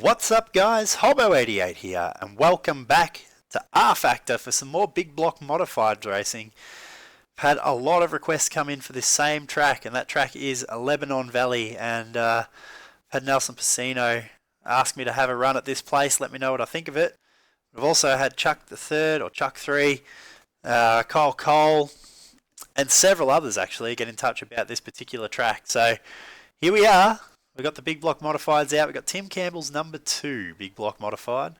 What's up guys, Hobo88 here and welcome back to rFactor for some more big block modified racing. I've had a lot of requests come in for this same track, and that track is Lebanon Valley, and had Nelson Pacino ask me to have a run at this place, let me know what I think of it. We've also had Chuck the Third or Chuck 3, Kyle Cole and several others actually get in touch about this particular track. So here we are. We've got the big block modifieds out. We've got Tim Campbell's number 2 big block modified.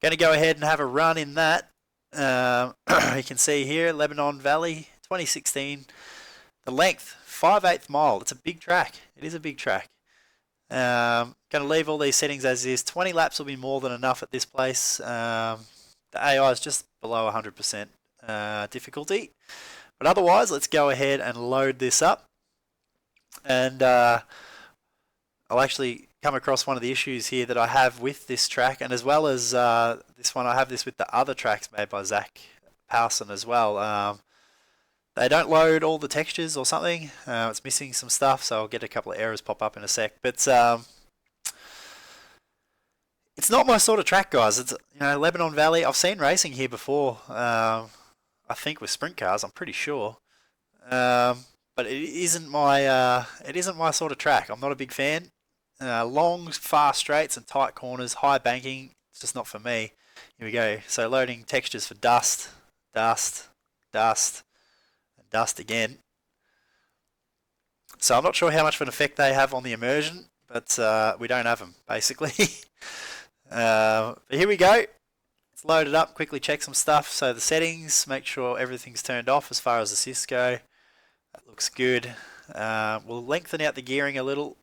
Going to go ahead and have a run in that. You can see here, Lebanon Valley, 2016. The length, 5/8 mile. It's a big track. It is a big track. Going to leave all these settings as is. 20 laps will be more than enough at this place. The AI is just below 100% difficulty. But otherwise, let's go ahead and load this up. And I'll actually come across one of the issues here that I have with this track, and as well as this one, I have this with the other tracks made by Zach Powson as well. They don't load all the textures or something. It's missing some stuff, so I'll get a couple of errors pop up in a sec. But it's not my sort of track, guys. It's, you know, Lebanon Valley. I've seen racing here before. I think with sprint cars, I'm pretty sure. But it isn't my sort of track. I'm not a big fan. Long, fast straights and tight corners, high banking, it's just not for me. Here we go. So loading textures for dust, dust, dust, and dust again. So I'm not sure how much of an effect they have on the immersion, but we don't have them, basically. But here we go. Let's load it up, quickly check some stuff. So the settings, make sure everything's turned off as far as assists go. That looks good. We'll lengthen out the gearing a little.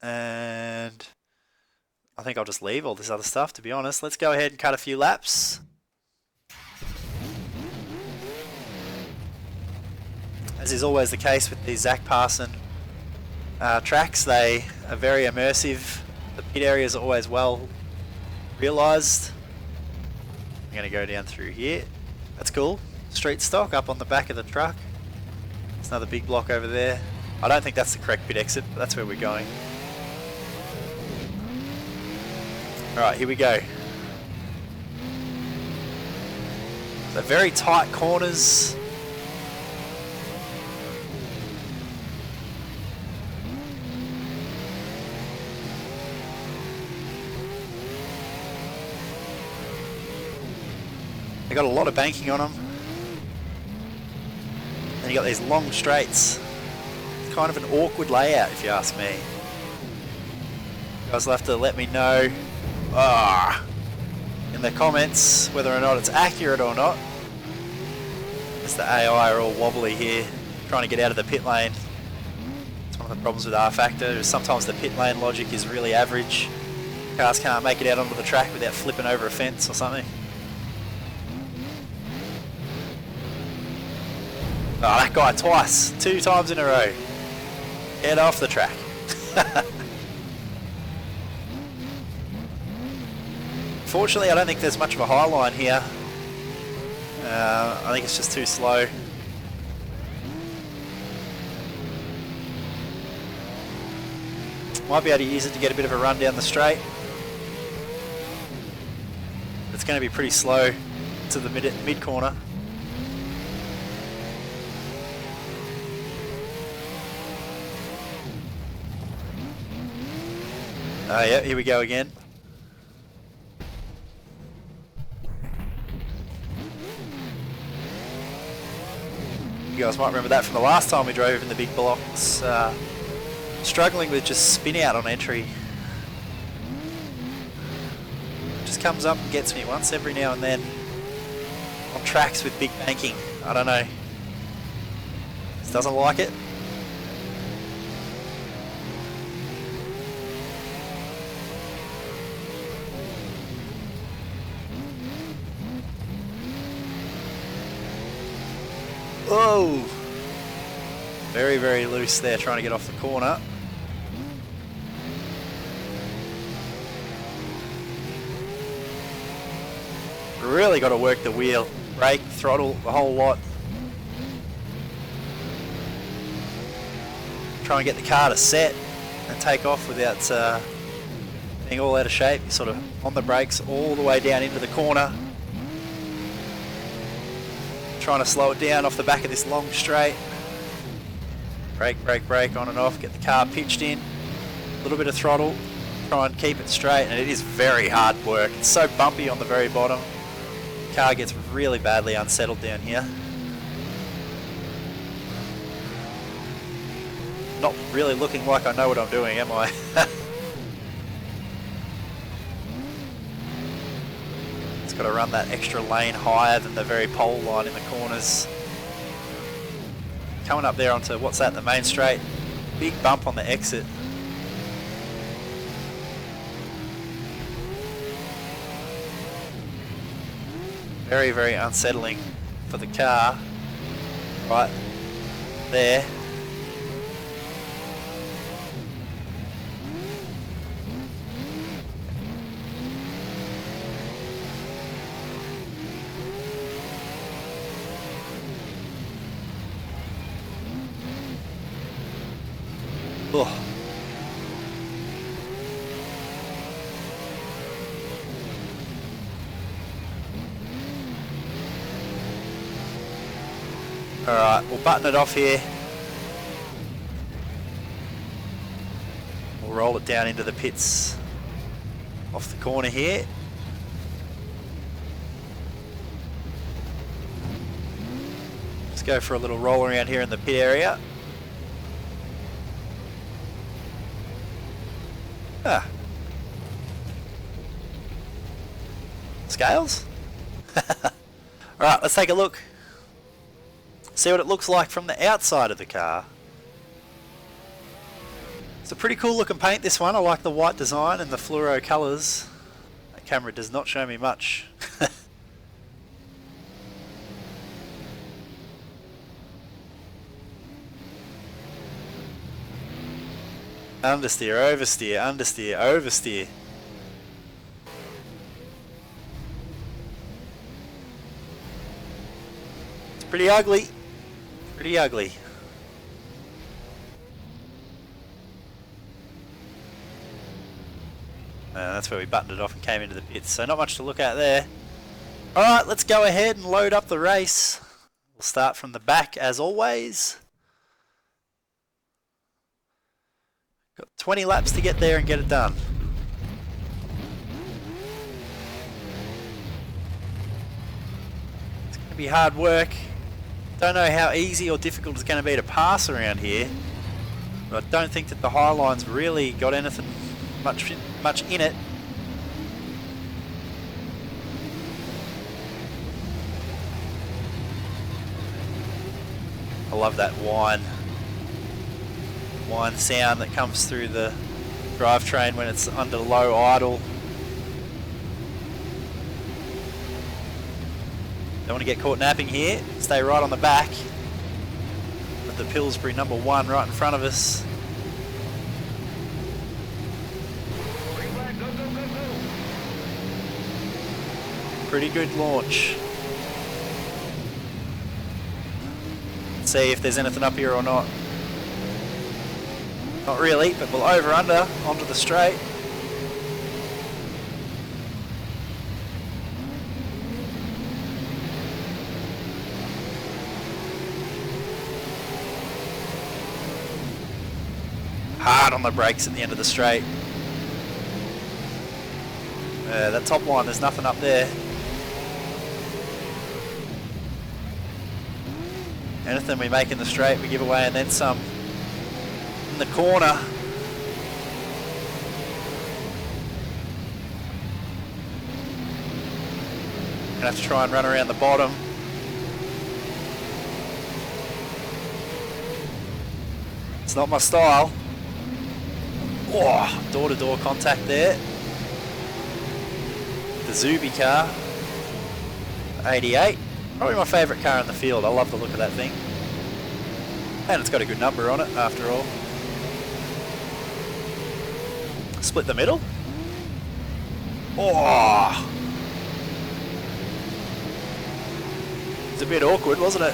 And I think I'll just leave all this other stuff, to be honest. Let's go ahead and cut a few laps. As is always the case with these Zach Parson tracks, they are very immersive. The pit areas are always well realised. I'm going to go down through here. That's cool. Street stock up on the back of the truck. There's another big block over there. I don't think that's the correct pit exit, but that's where we're going. Alright, here we go. So very tight corners. They got a lot of banking on them. And you got these long straights. It's kind of an awkward layout, if you ask me. You guys will have to let me know in the comments whether or not it's accurate or not. As the AI are all wobbly here, trying to get out of the pit lane. It's one of the problems with rFactor. Sometimes the pit lane logic is really average. Cars can't make it out onto the track without flipping over a fence or something. Oh, that guy twice, 2 times in a row. Get off the track. Fortunately, I don't think there's much of a high line here. I think it's just too slow. Might be able to use it to get a bit of a run down the straight. It's going to be pretty slow to the mid corner. Oh yeah, here we go again. You guys might remember that from the last time we drove in the big blocks. Struggling with just spin out on entry. Just comes up and gets me once every now and then on tracks with big banking. I don't know. Just doesn't like it. Oh, very, very loose there, trying to get off the corner. Really got to work the wheel, brake, throttle, the whole lot. Try and get the car to set and take off without being all out of shape. You're sort of on the brakes all the way down into the corner. Trying to slow it down off the back of this long straight. Brake, brake, brake, on and off. Get the car pitched in. A little bit of throttle. Try and keep it straight, and it is very hard work. It's so bumpy on the very bottom. The car gets really badly unsettled down here. Not really looking like I know what I'm doing, am I? It's got to run that extra lane higher than the very pole line in the corners. Coming up there onto, what's that, the main straight. Big bump on the exit. Very, very unsettling for the car. Right there. Oh. Alright, we'll button it off here. We'll roll it down into the pits off the corner here. Let's go for a little roll around here in the pit area. Ah. Scales? Alright, let's take a look. See what it looks like from the outside of the car. It's a pretty cool looking paint, this one. I like the white design and the fluoro colours. That camera does not show me much. Understeer, oversteer, understeer, oversteer. It's pretty ugly. Pretty ugly. That's where we buttoned it off and came into the pits. So not much to look at there. Alright, let's go ahead and load up the race. We'll start from the back as always. Got 20 laps to get there and get it done. It's going to be hard work. Don't know how easy or difficult it's going to be to pass around here. But I don't think that the Highline's really got anything much in it. I love that whine sound that comes through the drivetrain when it's under low idle. Don't want to get caught napping here. Stay right on the back with the Pillsbury #1 right in front of us. Pretty good launch. Let's see if there's anything up here or not. Not really, but we'll over under onto the straight. Hard on the brakes at the end of the straight. That top line, there's nothing up there. Anything we make in the straight, we give away and then some. In the corner. Gonna have to try and run around the bottom. It's not my style. Oh, door-to-door contact there. The Zuby car. 88. Probably my favourite car in the field. I love the look of that thing. And it's got a good number on it after all. Split the middle. Oh! It's a bit awkward, wasn't it?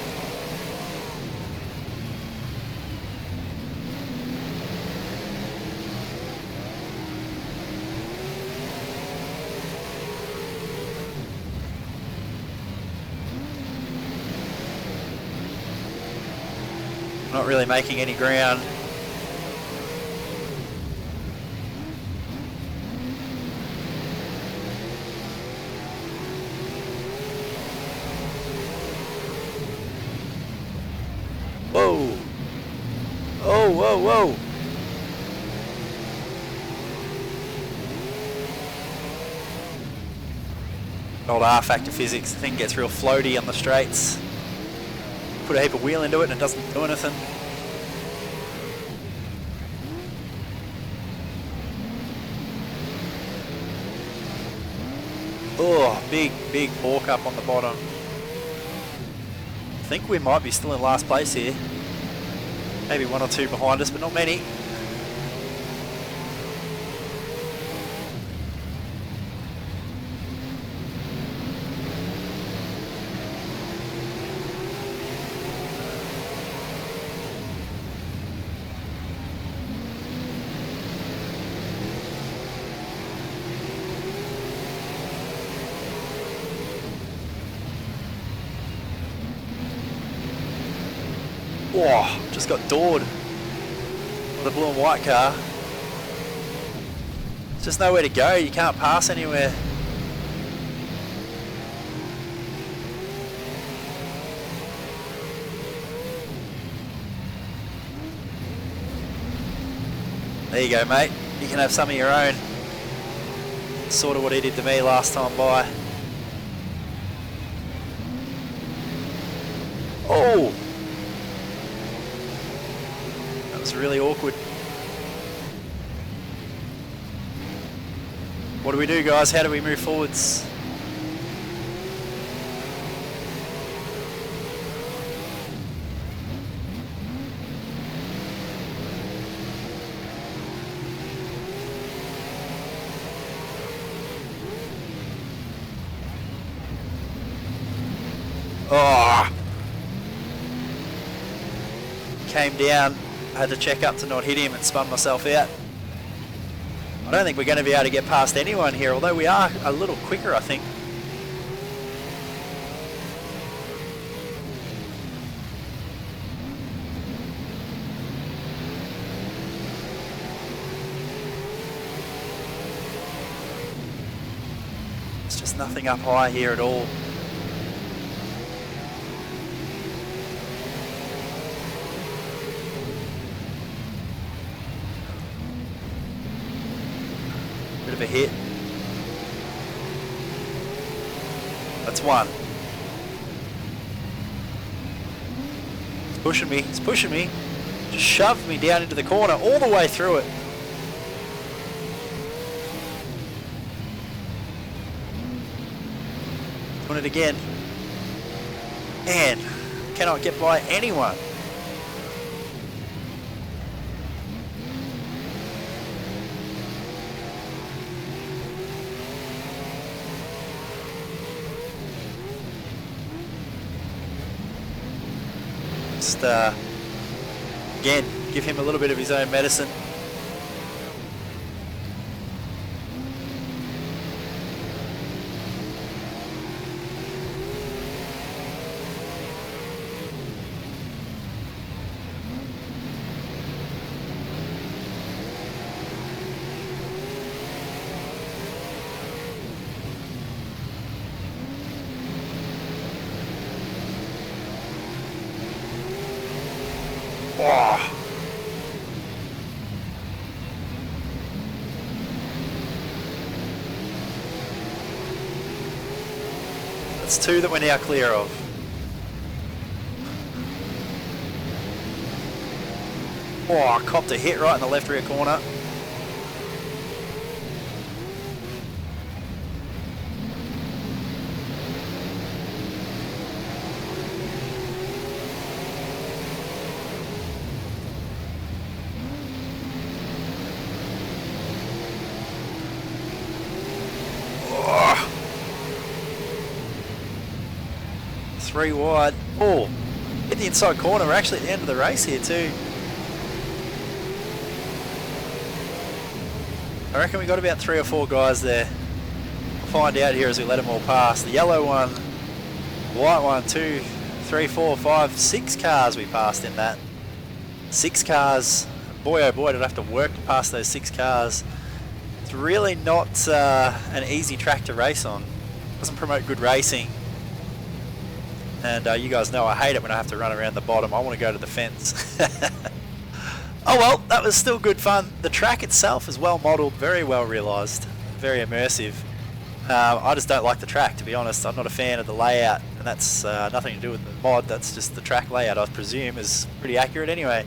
Not really making any ground. Whoa! Oh, whoa, whoa! Old rFactor physics, the thing gets real floaty on the straights. Put a heap of wheel into it and it doesn't do anything. Oh, big balk up on the bottom. I think we might be still in last place here. Maybe one or two behind us, but not many. Whoa, just got doored by the blue and white car. There's just nowhere to go, you can't pass anywhere. There you go, mate. You can have some of your own. Sort of what he did to me last time by. Oh! That was really awkward. What do we do, guys? How do we move forwards? Oh! Came down, had to check up to not hit him and spun myself out. I don't think we're going to be able to get past anyone here, although we are a little quicker, I think. It's just nothing up high here at all. Bit of a hit. That's one. It's pushing me. It's pushing me. Just shoved me down into the corner all the way through it. Doing it again. And cannot get by anyone. Just again, give him a little bit of his own medicine. Oh. That's two that we're now clear of. Oh, I copped a hit right in the left rear corner. Three wide. Oh, hit the inside corner. We're actually at the end of the race here too. I reckon we got about 3 or 4 guys there. We'll find out here as we let them all pass. The yellow one, the white one, 2, 3, 4, 5, 6 cars we passed in that. 6 cars. Boy oh boy, did I have to work to pass those 6 cars. It's really not an easy track to race on. Doesn't promote good racing. And you guys know I hate it when I have to run around the bottom. I want to go to the fence. Oh well, that was still good fun. The track itself is well modelled, very well realised, very immersive. I just don't like the track, to be honest. I'm not a fan of the layout, and that's nothing to do with the mod. That's just the track layout, I presume, is pretty accurate anyway.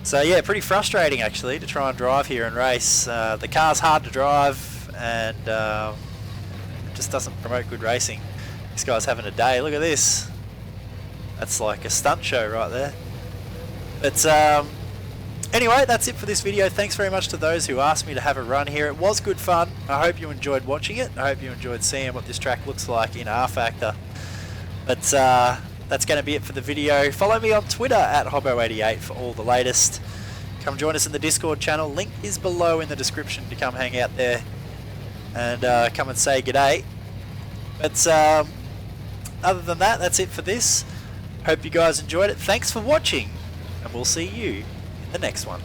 So yeah, pretty frustrating actually to try and drive here and race. The car's hard to drive, and it just doesn't promote good racing. This guy's having a day. Look at this. That's like a stunt show right there. But anyway, that's it for this video. Thanks very much to those who asked me to have a run here. It was good fun. I hope you enjoyed watching it. I hope you enjoyed seeing what this track looks like in rFactor. But that's going to be it for the video. Follow me on Twitter at Hobbo88 for all the latest. Come join us in the Discord channel. Link is below in the description to come hang out there and come and say g'day. But other than that, that's it for this. Hope you guys enjoyed it. Thanks for watching, and we'll see you in the next one.